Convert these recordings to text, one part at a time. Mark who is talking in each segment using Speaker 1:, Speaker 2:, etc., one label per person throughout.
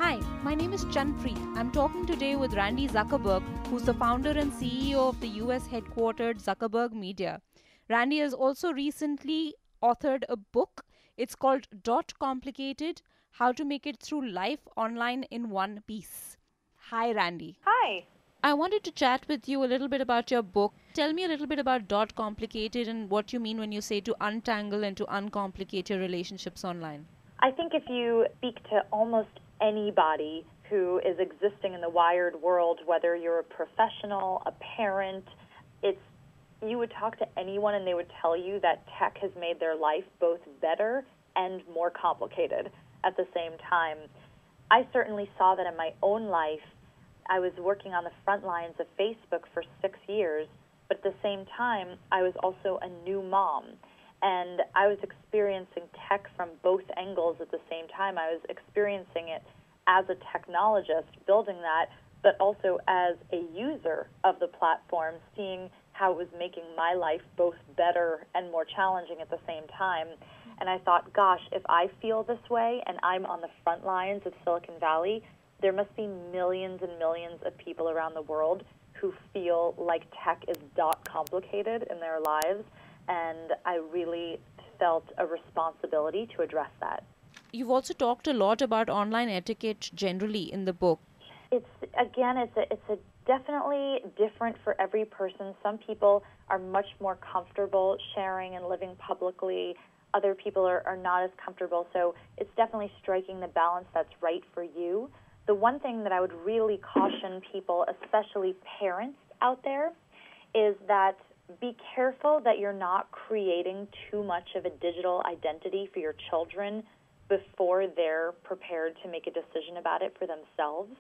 Speaker 1: Hi, my name is Chanpreet. I'm talking today with Randy Zuckerberg, who's the founder and CEO of the US headquartered Zuckerberg Media. Randy has also recently authored a book. It's called Complicated: How to Make It Through Life Online in One Piece. Hi, Randy.
Speaker 2: Hi.
Speaker 1: I wanted to chat with you a little bit about your book. Tell me a little bit about Complicated and what you mean when you say to untangle and to uncomplicate your relationships online.
Speaker 2: I think if you speak to almost anybody who is existing in the wired world, whether you're a professional, a parent, you would talk to anyone and they would tell you that tech has made their life both better and more complicated at the same time. I certainly saw that in my own life. I was working on the front lines of Facebook for 6 years, but at the same time, I was also a new mom. And I was experiencing tech from both angles at the same time. I was experiencing it as a technologist, building that, but also as a user of the platform, seeing how it was making my life both better and more challenging at the same time. And I thought, gosh, if I feel this way and I'm on the front lines of Silicon Valley, there must be millions and millions of people around the world who feel like tech is complicated in their lives. And I really felt a responsibility to address that.
Speaker 1: You've also talked a lot about online etiquette generally in the book.
Speaker 2: It's a definitely different for every person. Some people are much more comfortable sharing and living publicly. Other people are not as comfortable. So it's definitely striking the balance that's right for you. The one thing that I would really caution people, especially parents out there, is that be careful that you're not creating too much of a digital identity for your children before they're prepared to make a decision about it for themselves.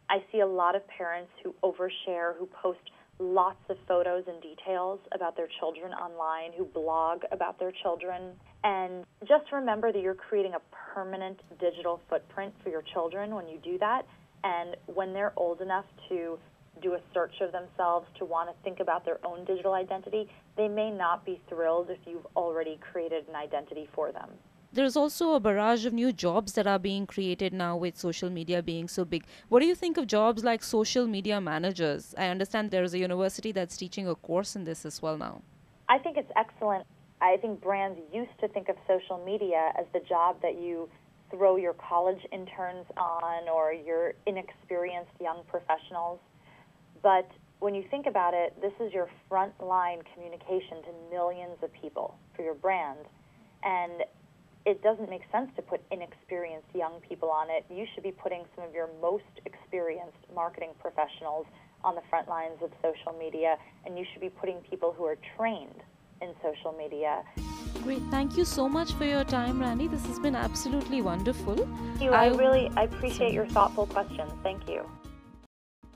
Speaker 2: I see a lot of parents who overshare, who post lots of photos and details about their children online, who blog about their children. And just remember that you're creating a permanent digital footprint for your children when you do that. And when they're old enough to do a search of themselves, to want to think about their own digital identity, they may not be thrilled if you've already created an identity for them.
Speaker 1: There's also a barrage of new jobs that are being created now with social media being so big. What do you think of jobs like social media managers? I understand there's a university that's teaching a course in this as well now.
Speaker 2: I think it's excellent. I think brands used to think of social media as the job that you throw your college interns on or your inexperienced young professionals. But when you think about it, this is your frontline communication to millions of people for your brand. And it doesn't make sense to put inexperienced young people on it. You should be putting some of your most experienced marketing professionals on the front lines of social media, and you should be putting people who are trained in social media.
Speaker 1: Great. Thank you so much for your time, Randy. This has been absolutely wonderful.
Speaker 2: Thank you. I appreciate your thoughtful questions. Thank you.